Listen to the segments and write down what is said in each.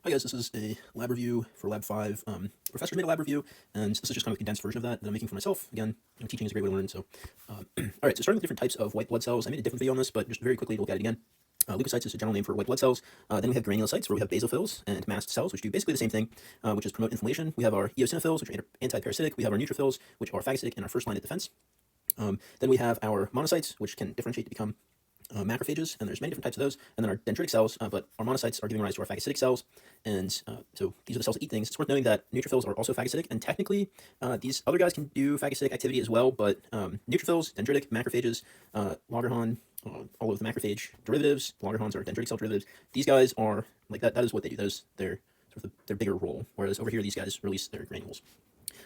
Hi guys, this is a lab review for Lab 5. Professor made a lab review, and this is just kind of a condensed version of that I'm making for myself. Again, teaching is a great way to learn, so... Alright, so starting with different types of white blood cells, I made a different video on this, but just very quickly to look at it again. Leukocytes is a general name for white blood cells. Then we have granulocytes, where we have basophils and mast cells, which do basically the same thing, which is promote inflammation. We have our eosinophils, which are anti-parasitic. We have our neutrophils, which are phagocytic and our first line of defense. Then we have our monocytes, which can differentiate to become macrophages, and there's many different types of those, and then our dendritic cells, but our monocytes are giving rise to our phagocytic cells, and so these are the cells that eat things. It's worth noting that neutrophils are also phagocytic, and technically these other guys can do phagocytic activity as well, but neutrophils, dendritic, macrophages, Langerhans, all of the macrophage derivatives, Langerhans are dendritic cell derivatives, these guys are, like, that is what they do. They're sort of their bigger role, whereas over here these guys release their granules.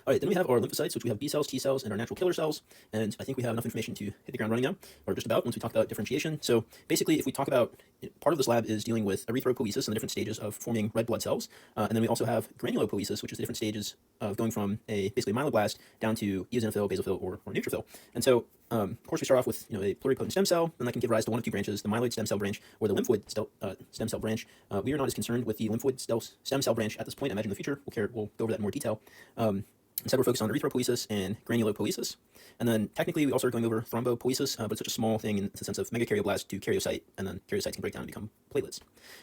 Alright, then we have our lymphocytes, which we have B cells, T cells, and our natural killer cells, and I think we have enough information to hit the ground running now, or just about, once we talk about differentiation. So basically, if we talk about, part of this lab is dealing with erythropoiesis and the different stages of forming red blood cells, and then we also have granulopoiesis, which is the different stages of going from basically myeloblast down to eosinophil, basophil, or neutrophil. And so, of course, we start off with a pluripotent stem cell, and that can give rise to one of two branches, the myeloid stem cell branch or the lymphoid stem cell branch. We are not as concerned with the lymphoid stem cell branch at this point. I imagine in the future we'll go over that in more detail. Instead, we're focused on erythropoiesis and granulopoiesis. And then technically, we also are going over thrombopoiesis, but it's such a small thing in the sense of megakaryoblast to karyocyte, and then karyocytes can break down and become platelets.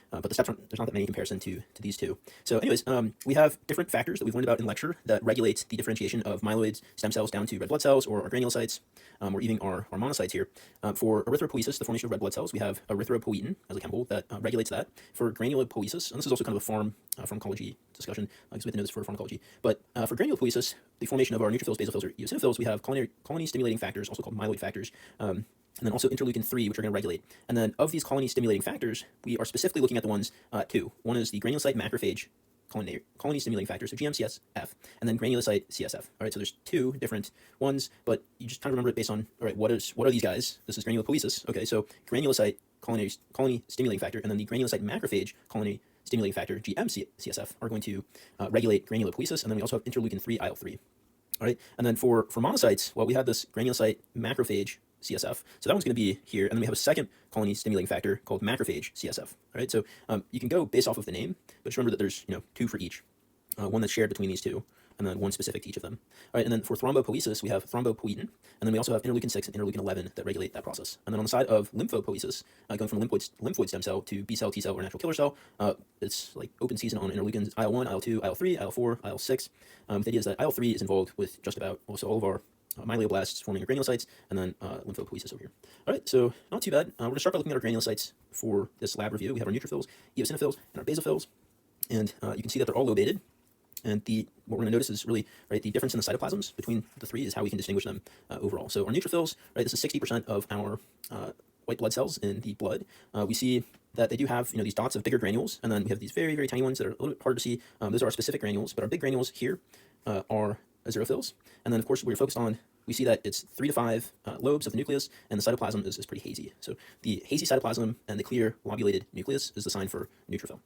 But the steps there's not that many in comparison to these two. So anyways, we have different factors that we've learned about in lecture that regulate the differentiation of myeloid stem cells down to red blood cells, or our granulocytes, or even our monocytes here. For erythropoiesis, the formation of red blood cells, we have erythropoietin as a chemical that regulates that. For granulopoiesis, and this is also kind of a pharmacology discussion, because we have to know this for pharmacology, but for granulopoiesis, the formation of our neutrophils, basophils, or eosinophils, we have colony-stimulating factors, also called myeloid factors, and then also interleukin-3, which are going to regulate. And then of these colony-stimulating factors, we are specifically looking at the ones two. One is the granulocyte macrophage colony-stimulating factor, so GM-CSF, and then granulocyte CSF. All right, so there's two different ones, but you just kind of remember it based on, all right, what are these guys? This is granulopoiesis. Okay, so granulocyte colony-stimulating factor, and then the granulocyte macrophage colony-stimulating factor, GM-CSF, are going to regulate granulopoiesis, and then we also have interleukin-3, IL-3. All right, and then for monocytes, well, we have this granulocyte macrophage CSF, so that one's going to be here, and then we have a second colony-stimulating factor called macrophage CSF. All right, so you can go based off of the name, but just remember that there's two for each, one that's shared between these two, and then one specific to each of them. All right, and then for thrombopoiesis, we have thrombopoietin, and then we also have interleukin-6 and interleukin-11 that regulate that process. And then on the side of lymphopoiesis, going from lymphoid stem cell to B cell, T cell, or natural killer cell, it's like open season on interleukins IL-1, IL-2, IL-3, IL-4, IL-6. The idea is that IL-3 is involved with just about also all of our myeloblasts forming our granulocytes, and then lymphopoiesis over here. All right, so not too bad. We're going to start by looking at our granulocytes for this lab review. We have our neutrophils, eosinophils, and our basophils, and you can see that they're all lobated. And what we're going to notice is really, right, the difference in the cytoplasms between the three is how we can distinguish them overall. So our neutrophils, right, this is 60% of our white blood cells in the blood. We see that they do have, these dots of bigger granules, and then we have these very, very tiny ones that are a little bit harder to see. Those are our specific granules, but our big granules here are azerophils. And then, of course, we're focused on, we see that it's 3 to 5 lobes of the nucleus, and the cytoplasm is pretty hazy. So the hazy cytoplasm and the clear lobulated nucleus is the sign for neutrophil.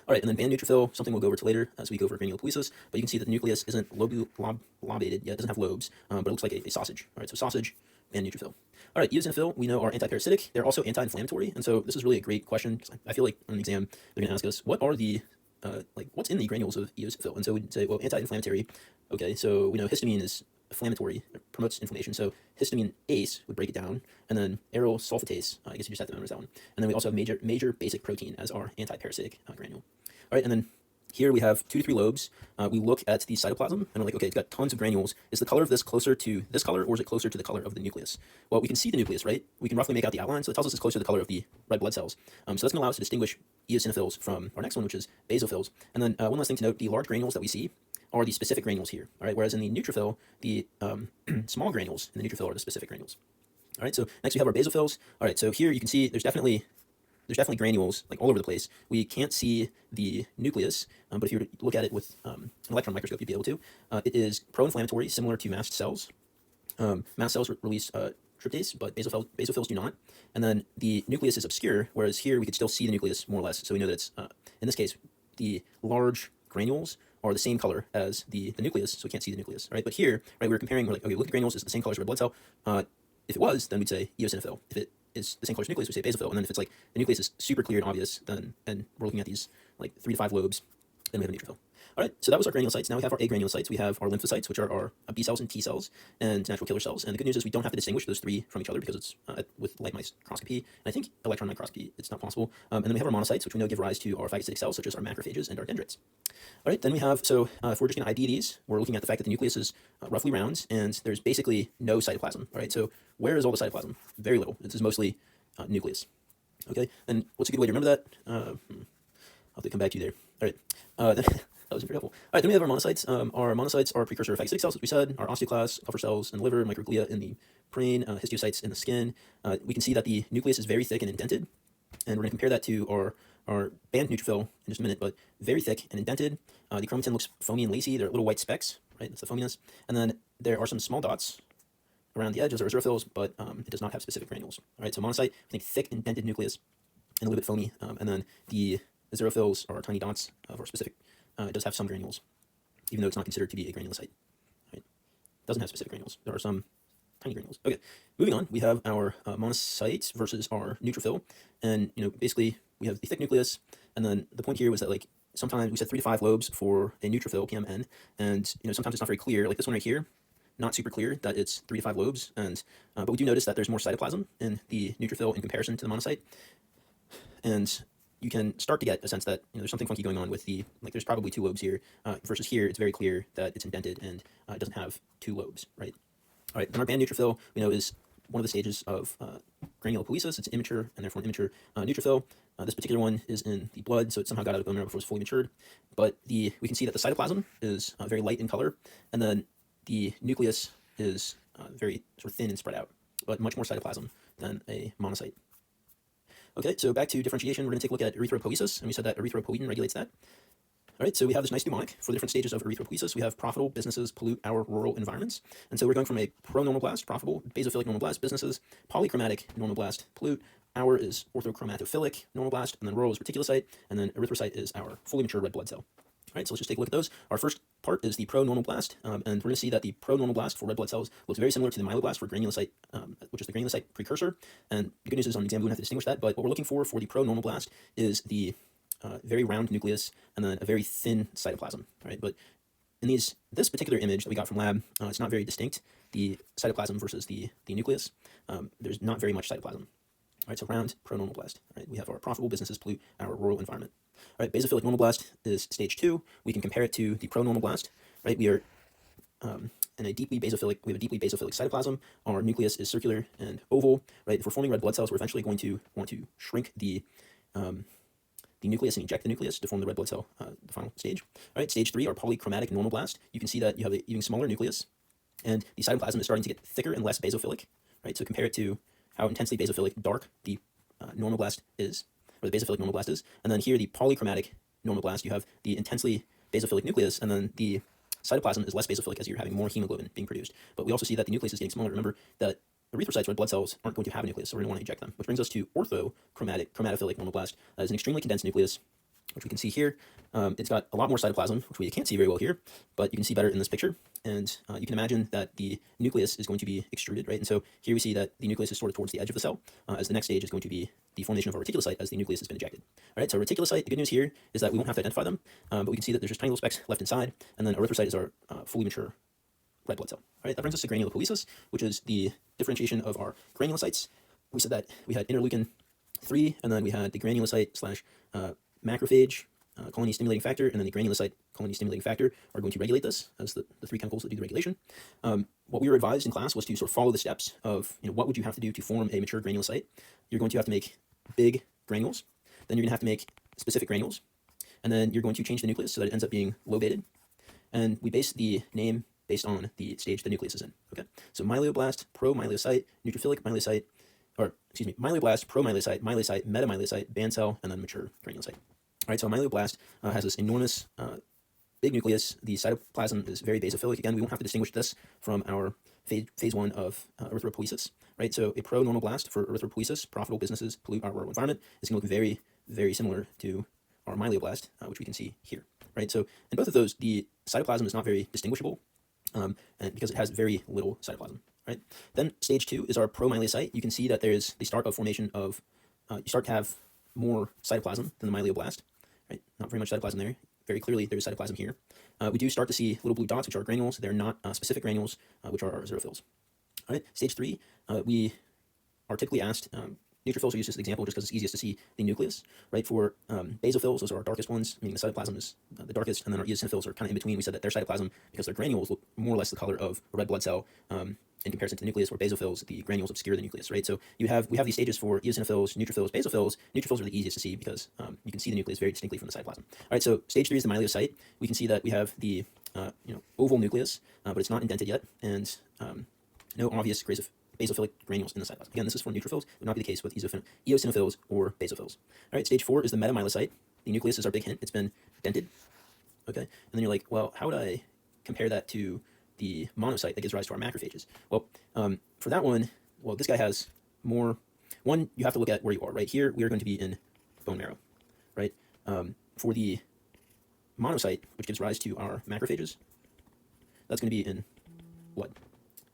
All right, and then band neutrophil, something we'll go over to later as we go over granulopoiesis, but you can see that the nucleus isn't lobated, yeah, it doesn't have lobes, but it looks like a sausage. All right, so sausage, band neutrophil. All right, eosinophil, we know are anti-parasitic. They're also anti-inflammatory, and so this is really a great question, because I feel like on an exam, they're going to ask us, what are the, what's in the granules of eosinophil? And so we'd say, well, anti-inflammatory. Okay, so we know histamine is inflammatory, it promotes inflammation, so histamine ACE would break it down, and then aryl sulfatase, I guess you just have to memorize that one. And then we also have major basic protein as our anti-parasitic granule. All right, and then here we have 2 to 3 lobes. We look at the cytoplasm, and we're like, okay, it's got tons of granules. Is the color of this closer to this color, or is it closer to the color of the nucleus? Well, we can see the nucleus, right? We can roughly make out the outline, so it tells us it's closer to the color of the red blood cells. So that's going to allow us to distinguish eosinophils from our next one, which is basophils. And then one last thing to note, the large granules that we see are the specific granules here, all right? Whereas in the neutrophil, the small granules in the neutrophil are the specific granules. All right, so next we have our basophils. All right, so here you can see there's definitely granules like all over the place. We can't see the nucleus, but if you were to look at it with an electron microscope, you'd be able to. It is pro-inflammatory, similar to mast cells. Mast cells release tryptase, but basophils do not. And then the nucleus is obscure, whereas here we could still see the nucleus more or less. So we know that it's, in this case, the large granules are the same color as the nucleus, so we can't see the nucleus, right? But here, right, we're comparing, we're like, okay, look at granules, it's the same color as red blood cell. If it was, then we'd say eosinophil. If is the same color as nucleus, we say basophil. And then if it's like the nucleus is super clear and obvious, then and we're looking at these like 3 to 5 lobes, then we have a neutrophil. All right, so that was our granulocytes. Now we have our agranulocytes. We have our lymphocytes, which are our B cells and T cells and natural killer cells. And the good news is we don't have to distinguish those 3 from each other because it's with light microscopy. And I think electron microscopy, it's not possible. And then we have our monocytes, which we know give rise to our phagocytic cells, such as our macrophages and our dendrites. All right, then we have, so if we're just going to ID these, we're looking at the fact that the nucleus is roughly round and there's basically no cytoplasm. All right, so where is all the cytoplasm? Very little. This is mostly nucleus. Okay, and what's a good way to remember that? I'll have to come back to you there. All right, that was very helpful. All right, then we have our monocytes. Our monocytes are precursor phagocytic cells, as we said, our osteoclasts, Kupffer cells in the liver, microglia in the brain, histiocytes in the skin. We can see that the nucleus is very thick and indented, and we're going to compare that to our band neutrophil in just a minute, but very thick and indented. The chromatin looks foamy and lacy. There are little white specks, right? That's the foaminess. And then there are some small dots around the edge. Those are eosinophils, but it does not have specific granules. All right, so monocyte, I think thick indented nucleus and a little bit foamy. And then the eosinophils are tiny dots for specific. It does have some granules, even though it's not considered to be a granulocyte. Right? It doesn't have specific granules. There are some tiny granules. Okay, moving on, we have our monocytes versus our neutrophil. And, basically we have the thick nucleus. And then the point here was that, like, sometimes we said 3 to 5 lobes for a neutrophil, PMN. And, sometimes it's not very clear. Like this one right here, not super clear that it's 3 to 5 lobes. And, but we do notice that there's more cytoplasm in the neutrophil in comparison to the monocyte. And you can start to get a sense that there's something funky going on with the, like there's probably 2 lobes here, versus here it's very clear that it's indented and it doesn't have 2 lobes, right? All right, then our band neutrophil, we know, is one of the stages of granulopoiesis. It's immature and therefore an immature neutrophil. This particular one is in the blood, so it somehow got out of bone marrow before it's fully matured. But we can see that the cytoplasm is very light in color, and then the nucleus is very sort of thin and spread out, but much more cytoplasm than a monocyte. Okay, so back to differentiation, we're going to take a look at erythropoiesis, and we said that erythropoietin regulates that. All right, so we have this nice mnemonic for the different stages of erythropoiesis. We have profitable businesses pollute our rural environments. And so we're going from a pro-normoblast, profitable, basophilic normoblast businesses, polychromatic normoblast, pollute. Our is orthochromatophilic normoblast, and then rural is reticulocyte, and then erythrocyte is our fully mature red blood cell. All right, so let's just take a look at those. Our first part is the pro-normoblast, and we're going to see that the pro-normoblast for red blood cells looks very similar to the myeloblast for granulocyte, which is the granulocyte precursor. And the good news is on the exam we won't have to distinguish that, but what we're looking for the pro-normoblast is the very round nucleus and then a very thin cytoplasm. All right, but in this particular image that we got from lab, it's not very distinct, the cytoplasm versus the nucleus. There's not very much cytoplasm. All right, so round pro-normoblast. All right, we have our profitable businesses pollute our rural environment. All right, basophilic normoblast is stage 2. We can compare it to the pro-normoblast. Right, we are in a deeply basophilic. We have a deeply basophilic cytoplasm. Our nucleus is circular and oval. Right, if we're forming red blood cells, we're eventually going to want to shrink the nucleus and eject the nucleus to form the red blood cell, the final stage. All right, stage 3, our polychromatic normoblast. You can see that you have an even smaller nucleus, and the cytoplasm is starting to get thicker and less basophilic. Right, so compare it to how intensely basophilic dark the normoblast is, or the basophilic normoblast is, and then here the polychromatic normoblast, you have the intensely basophilic nucleus, and then the cytoplasm is less basophilic as you're having more hemoglobin being produced. But we also see that the nucleus is getting smaller. Remember that erythrocytes, red blood cells, aren't going to have a nucleus, so we're going to want to eject them. Which brings us to orthochromatophilic normoblast. That is an extremely condensed nucleus, which we can see here. It's got a lot more cytoplasm, which we can't see very well here, but you can see better in this picture. And you can imagine that the nucleus is going to be extruded, right? And so here we see that the nucleus is sort of towards the edge of the cell, as the next stage is going to be the formation of a reticulocyte as the nucleus has been ejected. All right, so reticulocyte, the good news here is that we won't have to identify them, but we can see that there's just tiny little specks left inside, and then erythrocyte is our fully mature red blood cell. All right, that brings us to granulopoiesis, which is the differentiation of our granulocytes. We said that we had interleukin 3, and then we had the granulocyte slash macrophage colony stimulating factor, and then the granulocyte colony stimulating factor are going to regulate this as the 3 chemicals that do the regulation. What we were advised in class was to sort of follow the steps of what would you have to do to form a mature granulocyte. You're going to have to make big granules, then you're going to have to make specific granules, and then you're going to change the nucleus so that it ends up being lobated. And we base the name based on the stage the nucleus is in. Okay, so myeloblast, pro-myelocyte, neutrophilic myelocyte, or excuse me, myeloblast, pro-myelocyte, myelocyte, metamyelocyte, band cell, and then mature granulocyte. All right, so a myeloblast has this enormous big nucleus. The cytoplasm is very basophilic. Again, we won't have to distinguish this from our phase 1 of erythropoiesis. Right, so a pro-normoblast for erythropoiesis, profitable businesses pollute our rural environment, is going to look very, very similar to our myeloblast, which we can see here. Right, so in both of those, the cytoplasm is not very distinguishable, and because it has very little cytoplasm. right? Then stage 2 is our promyelocyte. You can see that there's the start of formation of, you start to have more cytoplasm than the myeloblast, right? Not very much cytoplasm there. Very clearly, there's cytoplasm here. We do start to see little blue dots, which are granules. They're not specific granules, which are our xerophils. All right, stage 3, we are typically asked, neutrophils are used as an example just because it's easiest to see the nucleus, right? For basophils, those are our darkest ones, meaning the cytoplasm is the darkest, and then our eosinophils are kind of in between. We said that their cytoplasm, because their granules look more or less the color of a red blood cell, in comparison to the nucleus, where basophils, the granules obscure the nucleus, right? So we have these stages for eosinophils, neutrophils, basophils. Neutrophils are the easiest to see because you can see the nucleus very distinctly from the cytoplasm. All right, so stage 3 is the myelocyte. We can see that we have the oval nucleus, but it's not indented yet, and no obvious basophilic granules in the cytoplasm. Again, this is for neutrophils. It would not be the case with eosinophils or basophils. All right, stage 4 is the metamyelocyte. The nucleus is our big hint. It's been dented. Okay, and then you're like, well, how would I compare that to the monocyte that gives rise to our macrophages? Well, for that one, well, this guy has more. One, you have to look at where you are. Right here, we are going to be in bone marrow, right? For the monocyte, which gives rise to our macrophages, that's going to be in blood,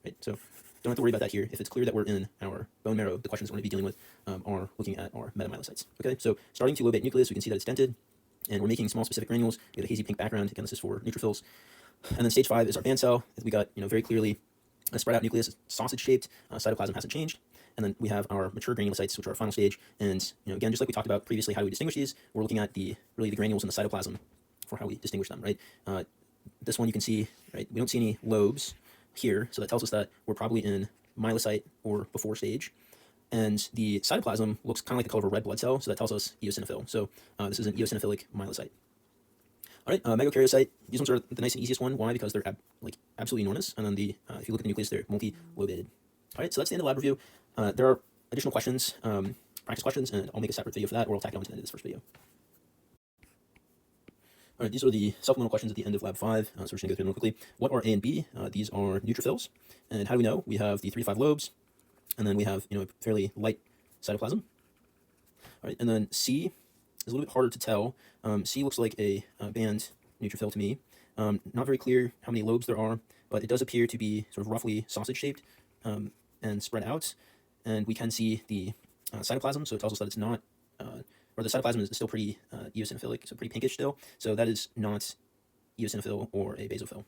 right? So don't have to worry about that here. If it's clear that we're in our bone marrow, the questions we're going to be dealing with are looking at our metamyelocytes. Okay, so starting to lobate nucleus, we can see that it's dented, and we're making small specific granules. We have a hazy pink background. Again, this is for neutrophils. And then stage 5 is our band cell. We got very clearly a spread out nucleus, sausage shaped. Cytoplasm hasn't changed. And then we have our mature granulocytes, which are our final stage. And again, just like we talked about previously, how do we distinguish these? We're looking at the granules in the cytoplasm for how we distinguish them, right? This one you can see, right? We don't see any lobes here, so that tells us that we're probably in myelocyte or before stage. And the cytoplasm looks kind of like the color of a red blood cell, so that tells us eosinophil. So this is an eosinophilic myelocyte. All right, megakaryocyte. These ones are the nice and easiest one. Why? Because they're absolutely enormous. And then if you look at the nucleus, they're multi-lobated. All right, so that's the end of the lab review. There are additional questions, practice questions, and I'll make a separate video for that, or I'll tack it on to the end of this first video. All right, these are the supplemental questions at the end of Lab 5, so we're just going to go through them real quickly. What are A and B? These are neutrophils. And how do we know? We have the 3 to 5 lobes, and then we have fairly light cytoplasm. All right, and then C is a little bit harder to tell. C looks like a band neutrophil to me. Not very clear how many lobes there are, but it does appear to be sort of roughly sausage-shaped and spread out. And we can see the cytoplasm, so it tells us that it's not, or the cytoplasm is still pretty eosinophilic, so pretty pinkish still. So that is not eosinophil or a basophil.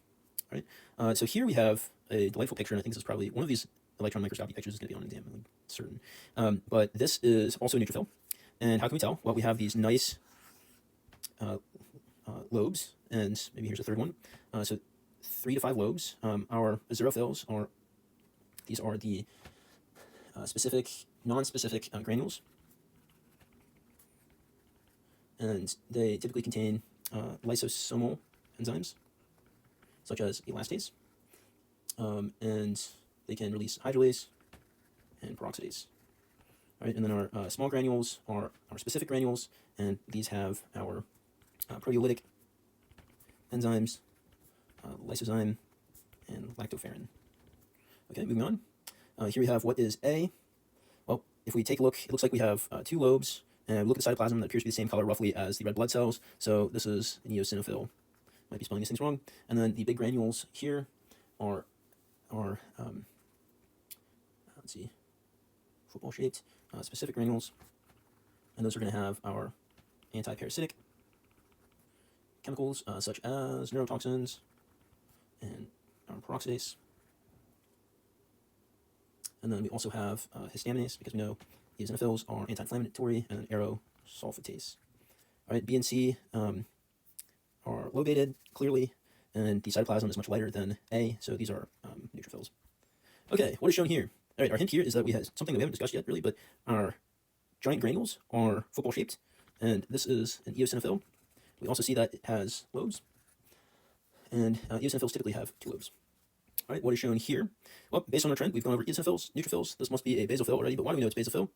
All right. So here we have a delightful picture, and I think this is probably one of these electron microscopy pictures is going to be on an exam, I'm certain. But this is also a neutrophil. And how can we tell? Well, we have these nice lobes, and maybe here's a third one. So 3 to 5 lobes. Our xerophils are, these are the specific, non-specific granules. And they typically contain lysosomal enzymes, such as elastase. And they can release hydrolase and peroxidase. All right, and then our small granules are our specific granules, and these have our proteolytic enzymes, lysozyme, and lactoferrin. Okay, moving on. Here we have what is A. Well, if we take a look, it looks like we have 2 lobes, and we look at the cytoplasm that appears to be the same color roughly as the red blood cells, so this is an eosinophil. Might be spelling these things wrong. And then the big granules here are let's see, football-shaped specific granules, and those are going to have our anti-parasitic chemicals such as neurotoxins and peroxidase. And then we also have histaminase, because we know eosinophils are anti-inflammatory, and aerosulfatase. All right, B and C are lobated clearly, and the cytoplasm is much lighter than A, so these are neutrophils. Okay, what is shown here? All right, our hint here is that we have something that we haven't discussed yet, really, but our giant granules are football-shaped, and this is an eosinophil. We also see that it has lobes, and eosinophils typically have 2 lobes. All right, what is shown here? Well, based on our trend, we've gone over eosinophils, neutrophils. This must be a basophil already, but why do we know it's basophil?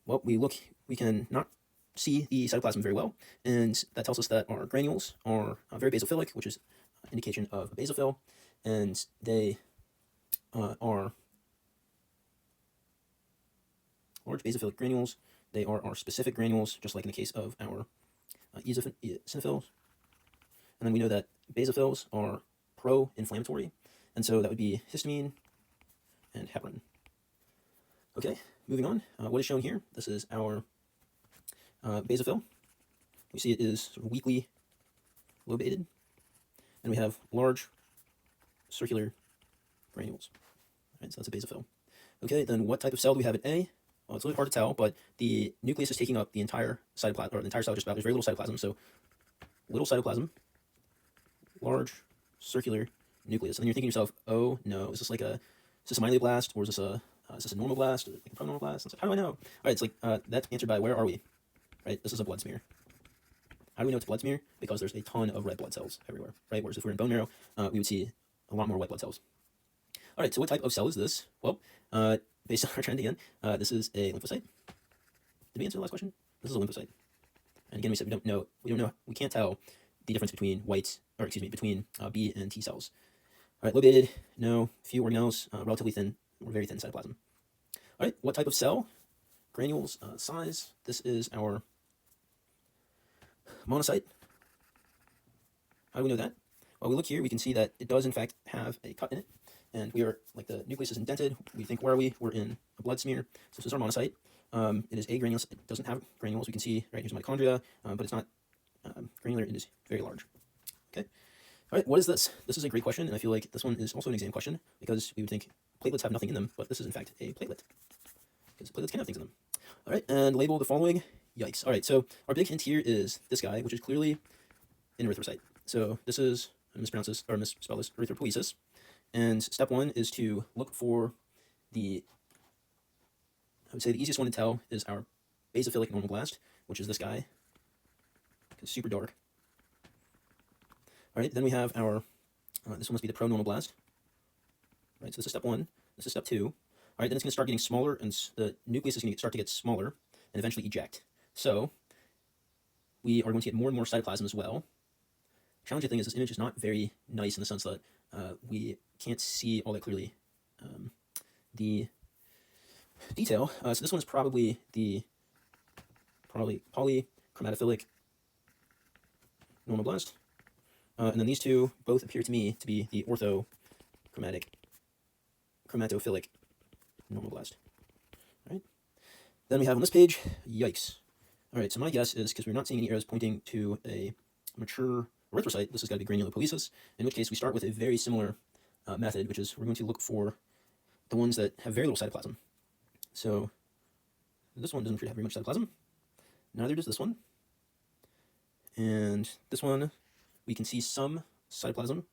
Well, we can not see the cytoplasm very well, and that tells us that our granules are very basophilic, which is an indication of a basophil, and they are large basophilic granules. They are our specific granules, just like in the case of our eosinophils. And then we know that basophils are pro-inflammatory, and so that would be histamine, and heparin. Okay, moving on. What is shown here? This is our basophil. We see it is sort of weakly lobated, and we have large circular granules. All right, so that's a basophil. Okay, then what type of cell do we have at A? Well, it's a little hard to tell, but the nucleus is taking up the entire cytoplasm, or the entire cell just about. There's very little cytoplasm, so little cytoplasm, large circular nucleus. And then you're thinking to yourself, oh no, is this a myeloblast, or is this a normoblast, like a pronormoblast? It's like, how do I know? All right, it's like that's answered by where are we? Right, this is a blood smear. How do we know it's a blood smear? Because there's a ton of red blood cells everywhere, right? Whereas if we're in bone marrow, we would see a lot more white blood cells. All right, so what type of cell is this? Well, based on our trend again, this is a lymphocyte. Did we answer the last question? This is a lymphocyte. And again, we said we don't know, we can't tell the difference between between B and T cells. All right, lobated, no, few organelles, relatively thin, or very thin cytoplasm. All right, what type of cell? Granules, size. This is our monocyte. How do we know that? Well, we look here, we can see that it does in fact have a cut in it, and we are, like, the nucleus is indented. We think, where are we? We're in a blood smear. So this is our monocyte. It is agranulous. It doesn't have granules. We can see right here's mitochondria, but it's not granular. It is very large. Okay. All right. What is this? This is a great question, and I feel like this one is also an exam question because we would think platelets have nothing in them, but this is in fact a platelet because platelets can have things in them. All right, and label the following. Yikes. All right. So our big hint here is this guy, which is clearly an erythrocyte. So this is, I misspell this, erythropoiesis. And step one is to look for I would say the easiest one to tell is our basophilic normoblast, which is this guy. It's super dark. All right, then we have our, this one must be the pronormoblast. Right, so this is step one. This is step two. All right, then it's going to start getting smaller, and the nucleus is going to start to get smaller and eventually eject. So we are going to get more and more cytoplasm as well. Challenging thing is this image is not very nice in the sense that we can't see all that clearly the detail. So this one is probably the polychromatophilic normoblast. And then these two both appear to me to be the orthochromatic chromatophilic normoblast. All right. Then we have on this page, yikes. All right, so my guess is, because we're not seeing any arrows pointing to a mature erythrocyte, this has got to be granulopoiesis, in which case we start with a very similar method, which is we're going to look for the ones that have very little cytoplasm. So this one doesn't appear to have very much cytoplasm. Neither does this one. And this one, we can see some cytoplasm.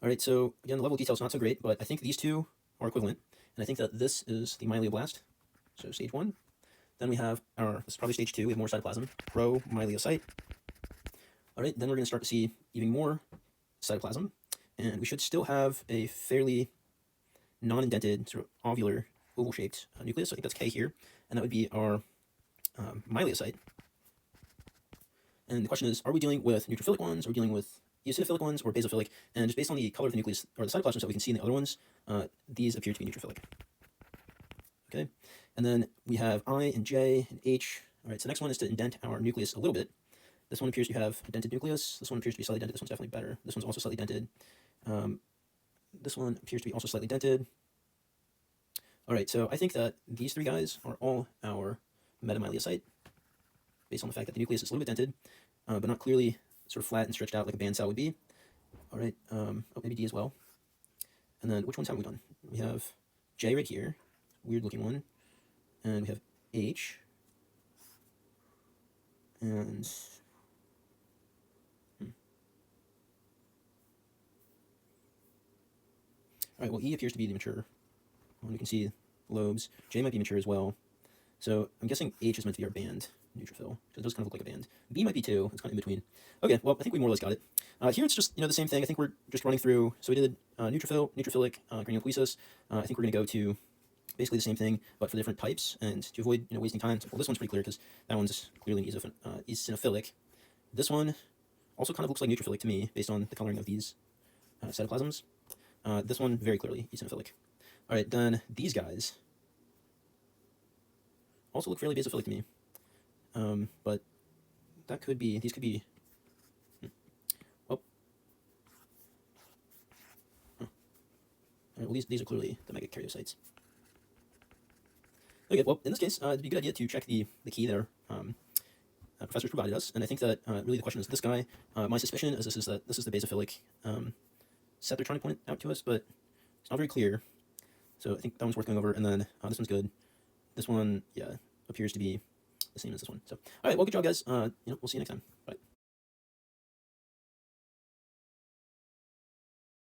All right, so again, the level of detail is not so great, but I think these two are equivalent. And I think that this is the myeloblast, so stage one. Then we have this is probably stage two, we have more cytoplasm, promyelocyte. All right, then we're going to start to see even more cytoplasm. And we should still have a fairly non-indented, sort of ovular, oval-shaped nucleus. So I think that's K here. And that would be our myelocyte. And the question is, are we dealing with neutrophilic ones, or are we dealing with eosinophilic ones, or basophilic? And just based on the color of the nucleus, or the cytoplasm that we can see in the other ones, these appear to be neutrophilic. Okay, and then we have I and J and H. All right, so the next one is to indent our nucleus a little bit. This one appears to have a dented nucleus. This one appears to be slightly dented. This one's definitely better. This one's also slightly dented. This one appears to be also slightly dented. All right, so I think that these three guys are all our metamyelocyte, based on the fact that the nucleus is a little bit dented, but not clearly sort of flat and stretched out like a band cell would be. All right, maybe D as well. And then which ones have we done? We have J right here, weird looking one, and we have H, and all right, well, E appears to be the mature one. You can see lobes. J might be mature as well. So I'm guessing H is meant to be our band neutrophil, because it does kind of look like a band. B might be too. It's kind of in between. Okay, well, I think we more or less got it. Here it's just, the same thing. I think we're just running through. So we did neutrophilic, granulopoiesis. I think we're going to go to basically the same thing, but for different types, and to avoid wasting time. So, well, this one's pretty clear because that one's clearly an eosinophilic. This one also kind of looks like neutrophilic to me based on the coloring of these cytoplasms. This one very clearly eosinophilic. All right, then these guys also look fairly basophilic to me. But that could be, these could be, oh. All right, well, these are clearly the megakaryocytes. Okay, well, in this case, it'd be a good idea to check the key there. Professors provided us, and I think that really the question is this guy. My suspicion is this is the basophilic set they're trying to point out to us, but it's not very clear. So I think that one's worth going over, and then this one's good. This one, yeah, appears to be the same as this one. So, all right, well, good job, guys. We'll see you next time. Bye.